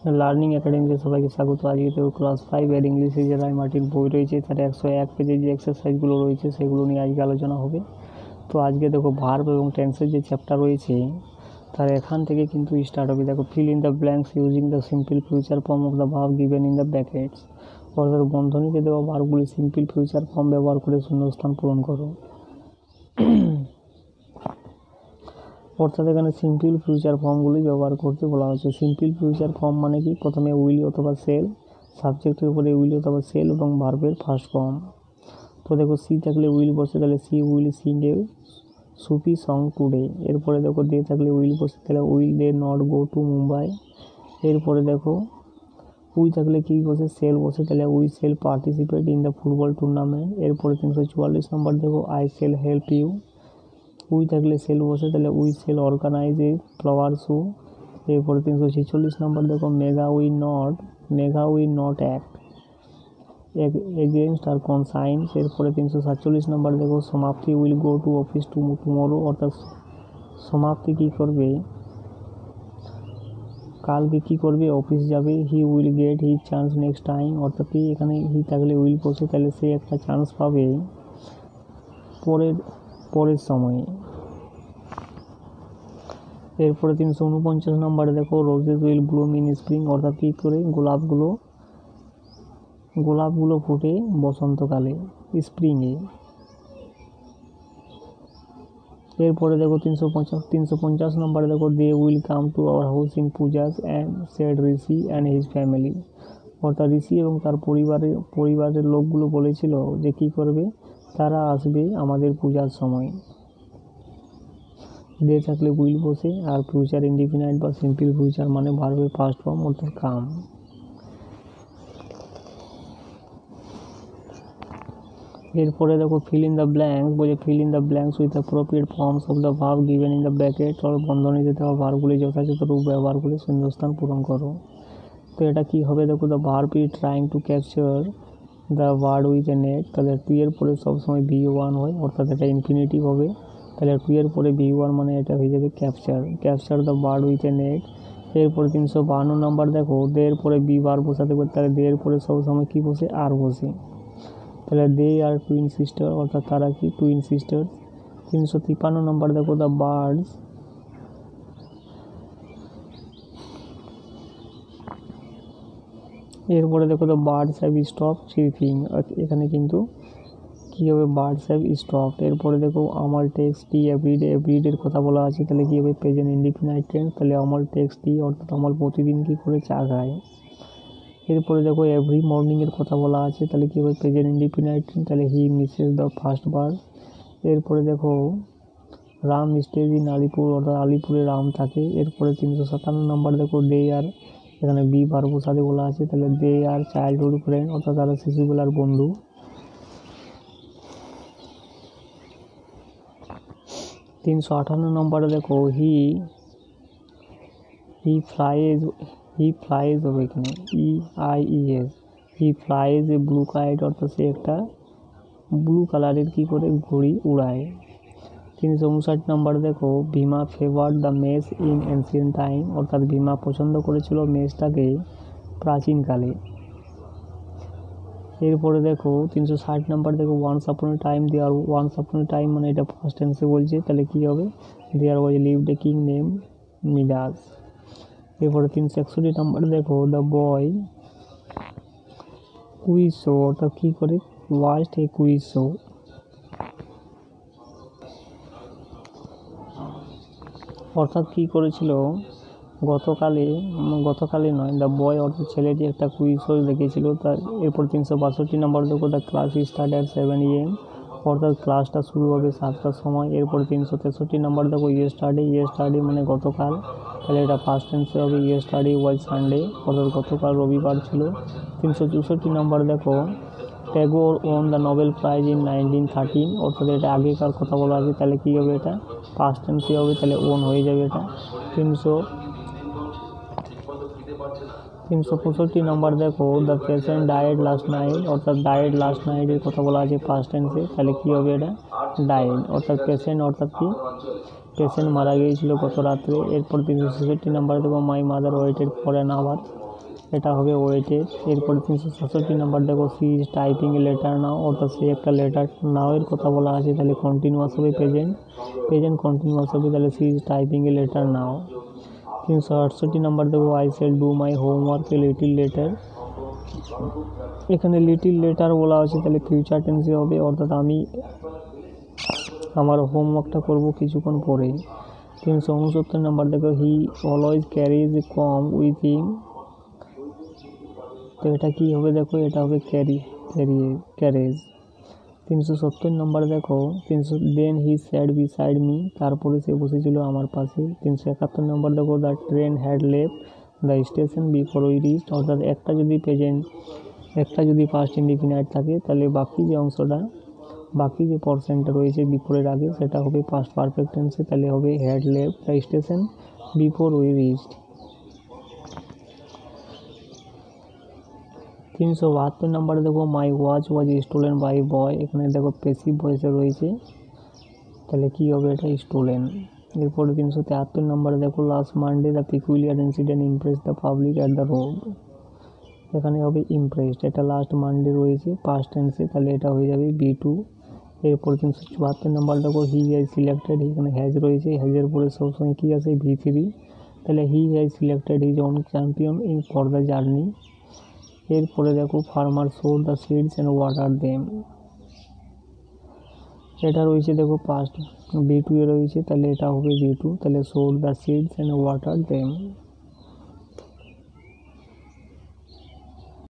Learning একাডেমিতে সবাইকে স্বাগত। আজকে তো ক্লাস 5 এর ইংলিশে যে রায় মার্টিন বই রয়েছে তার 101 পেজের যে এক্সারসাইজগুলো রয়েছে সেগুলো নিয়ে আজকে আলোচনা হবে। তো আজকে দেখো ভার্ব এবং টেন্সের যে চ্যাপ্টার রয়েছে তার এখান থেকে কিন্তু স্টার্ট হবে। দেখো fill in the blanks using the simple future form of the verb given in the brackets. অর্থাৎ বন্ধনীতে দেওয়া ভার্বগুলি সিম্পল ফিউচার ফর্ম ব্যবহার করে শূন্যস্থান পূরণ করো। অর্থাৎ এখানে সিম্পল ফিউচার ফর্মগুলি ব্যবহার করতে বলা হচ্ছে। সিম্পল ফিউচার ফর্ম মানে কি? প্রথমে উইল অথবা সেল, সাবজেক্টের উপরে উইল অথবা সেল এবং ভার্বের ফার্স্ট ফর্ম। তো দেখো সি থাকলে উইল বসে তাহলে she will sing a Sufi song today. এরপরে দেখো দে থাকলে উইল বসে তাহলে will they not go to Mumbai. এরপরে দেখো উই থাকলে কি বসে? সেল বসে তাহলে we shall participate in the football tournament. এরপরে 344 নম্বর দেখো I shall help you. We থাকলে সেল বসে তাহলে we shall organise a flower show. এরপরে 346 নম্বর দেখো মেগা we not act against our conscience. এরপরে 347 নম্বর দেখো সমাপ্তি will go to office tomorrow. অর্থাৎ সমাপ্তি কী করবে? কালকে কী করবে? অফিস যাবে। He will gate he chance next time. অর্থাৎ কি এখানে হি থাকলে উইল বসে তাহলে সে একটা চান্স পাবে পরের সময়ে। এরপরে 349 নম্বরে দেখো roses will Bloom in spring. অর্থাৎ কী করে? গোলাপগুলো ফুটে বসন্তকালে, স্প্রিংয়ে। এরপরে দেখো 350 নম্বরে দেখো they will come to our house in pujas and said Rishi and his family. অর্থাৎ ঋষি এবং তার পরিবারের লোকগুলো বলেছিল যে কী করবে? তারা আসবে আমাদের পূজার সময়। দে থাকলে উইল বসে আর ফিউচার ইনডিফিনাইট বা সিম্পল ফিউচার মানে ভার্বের ফার্স্ট ফর্ম অর্থাৎ কাম। এরপরে দেখো ফিল ইন দ্য ব্ল্যাঙ্কস বলে fill in the blanks with appropriate forms of the verb given in the bracket. আর বন্ধনীতে দেওয়া ভার্বগুলি যথাযথ রূপ ব্যবহার করে শূন্যস্থান পূরণ করো। তো এটা কী হবে? দেখো the verb is trying to capture the word with a net. তাহলে টু এর পরে সবসময় V1 হয়, অর্থাৎ এটা ইনফিনিটিভ হবে। তাহলে টু এর পরে V1 মানে এটা হয়ে যাবে capture the word with a net. এরপরে 352 নম্বর দেখো দে এর পরে বি ভার্ব বসাতে পারে, তাহলে দে এর পরে সবসময় কী বসে? আর বসে। তাহলে দে আর টুইন সিস্টার, অর্থাৎ তারা কি টুইন সিস্টার। 353 নম্বর দেখো দ্য বার্ডস এরপরে দেখো দ্য বার্ডস হ্যাভ স্টপ চিরপিং। এখানে কিন্তু কী হবে? Birds have stop. এরপরে দেখো আমার টেক্সট টি এভরিডের কথা বলা আছে, তাহলে কী হবে? Present indefinite tense. তাহলে আমার টেক্সট টি অর্থাৎ আমার প্রতিদিন কী করে চা খায়। এরপরে দেখো এভরি মর্নিংয়ের কথা বলা আছে, তাহলে কী হবে? Present indefinite tense. তাহলে হি মিসেস দ্য ফার্স্ট বার। এরপরে দেখো রাম স্টেজ ইন আলিপুর, অর্থাৎ আলিপুরে রাম থাকে। এরপরে 357 নম্বর দেখো দে আর, এখানে বি ভার্ব বসাতে বলা আছে, তাহলে দে আর চাইল্ডহুড ফ্রেন্ড, অর্থাৎ তারা শিশুবেলার বন্ধু। তিনশো 58 নম্বরে দেখো হি ফ্লাইজ হবে এখানে EIES। হি ফ্লাইজ এ ব্লু কাইট, অর্থাৎ সে একটা ব্লু কালারের কী করে ঘুড়ি উড়ায়। 359 নম্বর দেখো Bhima favoured the mace in ancient time, অর্থাৎ ভীমা পছন্দ করেছিল মেসটাকে প্রাচীনকালে। এরপরে দেখো 360 নম্বর দেখো ওয়ান্স আপন এ টাইম মানে এটা ফার্স্ট টেন্সে বলছে, তাহলে কী হবে? There was lived a king name Midas. এরপরে 361 নম্বর দেখো দ্য বয় কুইজ শো, অর্থাৎ কী করে? ওয়াচড এ কুইজ শো। অর্থাৎ কী করেছিল? গতকালে নয়, দ্য বয় অর্থাৎ ছেলেটি একটা কুইজ শো দেখেছিল। তার এরপর 362 নম্বর দেখো the class start at 7 AM, অর্থাৎ ক্লাসটা শুরু হবে 7টার সময়। এরপর 363 নম্বর দেখো ইয়েস্টারডে মানে গতকাল, তাহলে এটা ফার্স্ট টেন্সে হবে ইয়েস্টারডে ওয়াজ সানডে, অর্থাৎ গতকাল রবিবার ছিল। 364 নম্বর দেখো Tagore won the Nobel prize in 1913, অর্থাৎ এটা আগেকার কথা বলা আছে, তাহলে কী হবে? এটা পাস্ট টেন্সে হবে, তাহলে ওন হয়ে যাবে এটা। 365 নম্বর দেখো the patient died last night, অর্থাৎ ডায়েড লাস্ট নাইটের কথা বলা আছে ফার্স্ট টেন্সে, তাহলে কী হবে? এটা ডায়েড, অর্থাৎ পেশেন্ট অর্থাৎ কি? পেশেন্ট মারা গিয়েছিল গত রাত্রে। এরপর 366 নম্বর দেখো my mother waited for an hour, এটা হবে ওয়েটেড। এরপরে 367 নাম্বার দেখো she is typing a letter now, অর্থাৎ সে একটা লেটার নাও এর কথা বলা আছে, তাহলে কন্টিনিউয়াস হবে প্রেজেন্ট, প্রেজেন্ট কন্টিনিউয়াস হবে, তাহলে she is typing a letter now. 368 number দেখো I shall do my homework a little letter, এখানে লিটিল লেটার বলা আছে, তাহলে ফিউচার টেন্সে হবে, অর্থাৎ আমি আমার হোমওয়ার্কটা করব কিছুক্ষণ পরে। 369 নাম্বার দেখো he always caries A com with him, তো এটা কি হবে দেখো, এটা হবে ক্যারেজ। 370 নাম্বার দেখো দেন হি স্যাড বিসাইড মি, তারপরে সে বসেছিল আমার পাশে। 371 নাম্বার দেখো the train had left the station before we reached, অর্থাৎ একটা যদি প্রেজেন্ট, একটা যদি পাস্ট ইনডিফিনাইট থাকে, তাহলে বাকি যে অংশটা, বাকি যে পার্সেন্টটা রয়েছে বিফোরের আগে, সেটা হবে পাস্ট পারফেক্ট টেন্সে, তাহলে হবে had left the station before we reached. 372 নাম্বারে দেখো my watch was stolen by boy, এখানে দেখো প্যাসিভ ভয়েসে রয়েছে, তাহলে কি হবে, এটা স্টোলেন। এরপরে 373 নাম্বারে দেখো last Monday the peculiar incident Impress the public at the road, এখানে হবে ইমপ্রেসড, এটা লাস্ট মানডে রয়েছে পাস্ট টেন্সে, তাহলে এটা হয়ে যাবে B2। এরপর 374 নাম্বার দেখো হি হ্যাজ সিলেক্টেড, এখানে হ্যাজ রয়েছে, হ্যাজের পরে সবসময় কী আসে V3, তাহলে he has selected his own champion in for the journey. এরপরে দেখো farmer sowed the seeds and water them, এটা রয়েছে দেখো পাস্ট B2 এ রয়েছে, তাহলে এটা হবে B2, তাহলে sowed the seeds and water them.